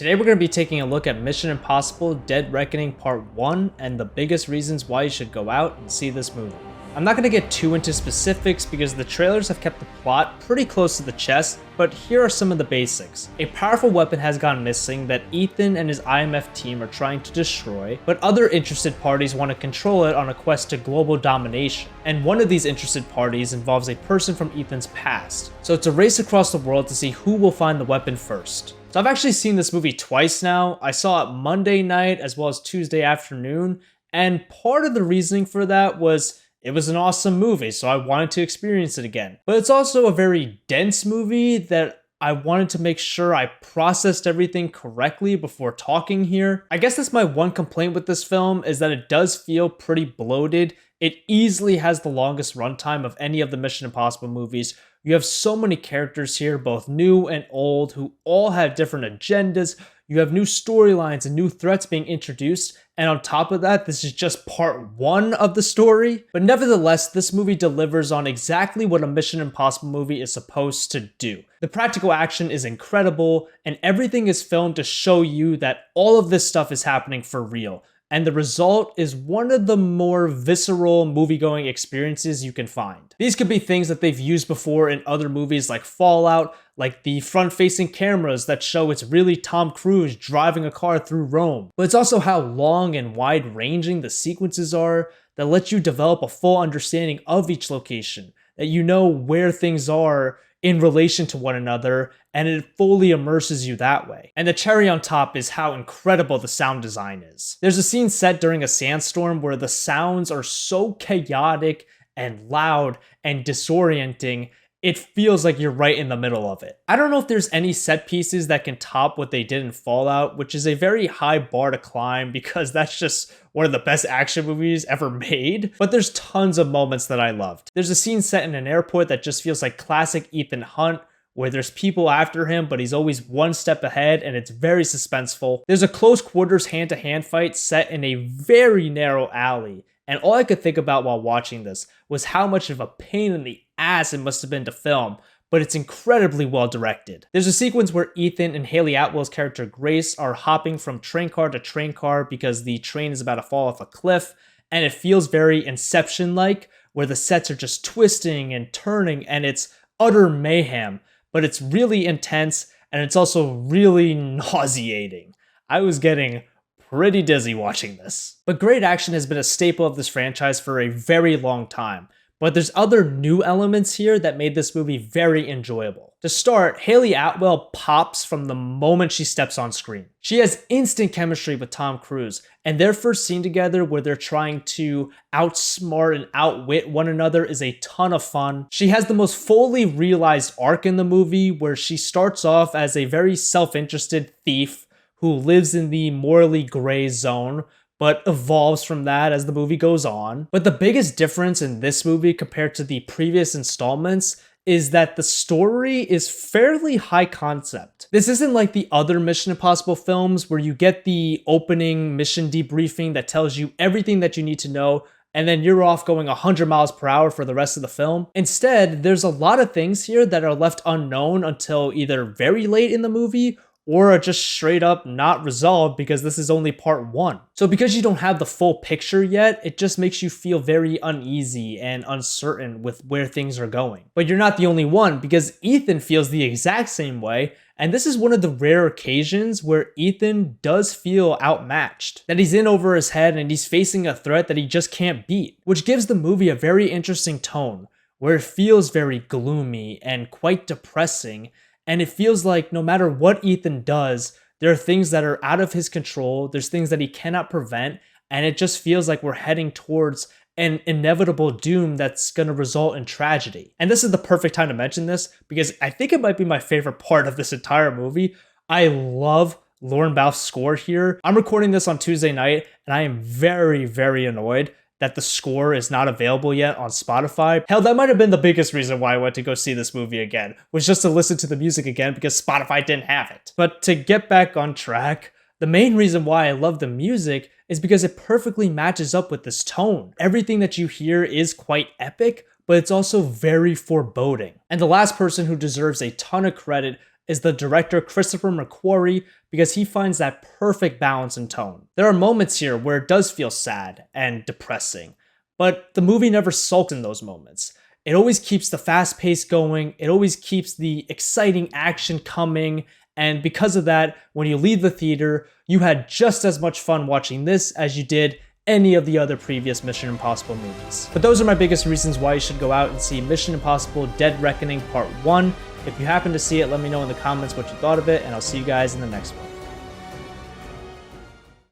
Today we're going to be taking a look at Mission Impossible Dead Reckoning Part 1 and the biggest reasons why you should go out and see this movie. I'm not going to get too into specifics because the trailers have kept the plot pretty close to the chest, but here are some of the basics. A powerful weapon has gone missing that Ethan and his IMF team are trying to destroy, but other interested parties want to control it on a quest to global domination. And one of these interested parties involves a person from Ethan's past. So it's a race across the world to see who will find the weapon first. So I've actually seen this movie twice now. I saw it Monday night as well as Tuesday afternoon, and part of the reasoning for that was it was an awesome movie, so I wanted to experience it again. But it's also a very dense movie that I wanted to make sure I processed everything correctly before talking here. I guess that's my one complaint with this film, is that it does feel pretty bloated. It easily has the longest runtime of any of the Mission Impossible movies. You have so many characters here, both new and old, who all have different agendas. You have new storylines and new threats being introduced, and on top of that, this is just part one of the story. But nevertheless, this movie delivers on exactly what a Mission Impossible movie is supposed to do. The practical action is incredible, and everything is filmed to show you that all of this stuff is happening for real. And the result is one of the more visceral movie-going experiences you can find. These could be things that they've used before in other movies like Fallout, like the front-facing cameras that show it's really Tom Cruise driving a car through Rome. But it's also how long and wide-ranging the sequences are that let you develop a full understanding of each location, that you know where things are in relation to one another, and it fully immerses you that way. And the cherry on top is how incredible the sound design is. There's a scene set during a sandstorm where the sounds are so chaotic and loud and disorienting, it feels like you're right in the middle of it. I don't know if there's any set pieces that can top what they did in Fallout, which is a very high bar to climb because that's just one of the best action movies ever made, but there's tons of moments that I loved. There's a scene set in an airport that just feels like classic Ethan Hunt, where there's people after him, but he's always one step ahead, and it's very suspenseful. There's a close quarters hand-to-hand fight set in a very narrow alley, and all I could think about while watching this was how much of a pain in the ass it must have been to film, but it's incredibly well directed. There's a sequence where Ethan and Hayley Atwell's character Grace are hopping from train car to train car because the train is about to fall off a cliff, and it feels very Inception-like, where the sets are just twisting and turning, and it's utter mayhem, but it's really intense, and it's also really nauseating. I was getting pretty dizzy watching this. But great action has been a staple of this franchise for a very long time. But there's other new elements here that made this movie very enjoyable. To start, Hayley Atwell pops from the moment she steps on screen. She has instant chemistry with Tom Cruise, and their first scene together where they're trying to outsmart and outwit one another is a ton of fun. She has the most fully realized arc in the movie where she starts off as a very self-interested thief who lives in the morally gray zone, but evolves from that as the movie goes on. But the biggest difference in this movie compared to the previous installments is that the story is fairly high concept. This isn't like the other Mission Impossible films where you get the opening mission debriefing that tells you everything that you need to know, and then you're off going 100 miles per hour for the rest of the film. Instead, there's a lot of things here that are left unknown until either very late in the movie or are just straight up not resolved because this is only part one. So because you don't have the full picture yet, it just makes you feel very uneasy and uncertain with where things are going. But you're not the only one, because Ethan feels the exact same way, and this is one of the rare occasions where Ethan does feel outmatched, that he's in over his head and he's facing a threat that he just can't beat, which gives the movie a very interesting tone, where it feels very gloomy and quite depressing. And it feels like no matter what Ethan does, there are things that are out of his control, there's things that he cannot prevent, and it just feels like we're heading towards an inevitable doom that's going to result in tragedy. And this is the perfect time to mention this, because I think it might be my favorite part of this entire movie. I love Lauren Bouth's score here. I'm recording this on Tuesday night, and I am very, very annoyed that the score is not available yet on Spotify. Hell, that might have been the biggest reason why I went to go see this movie again, was just to listen to the music again because Spotify didn't have it. But to get back on track, the main reason why I love the music is because it perfectly matches up with this tone. Everything that you hear is quite epic, but it's also very foreboding. And the last person who deserves a ton of credit is the director Christopher McQuarrie, because he finds that perfect balance and tone. There are moments here where it does feel sad and depressing, but the movie never sulks in those moments. It always keeps the fast pace going, it always keeps the exciting action coming, and because of that, when you leave the theater, you had just as much fun watching this as you did any of the other previous Mission Impossible movies. But those are my biggest reasons why you should go out and see Mission Impossible Dead Reckoning Part 1. If you happen to see it, let me know in the comments what you thought of it, and I'll see you guys in the next one.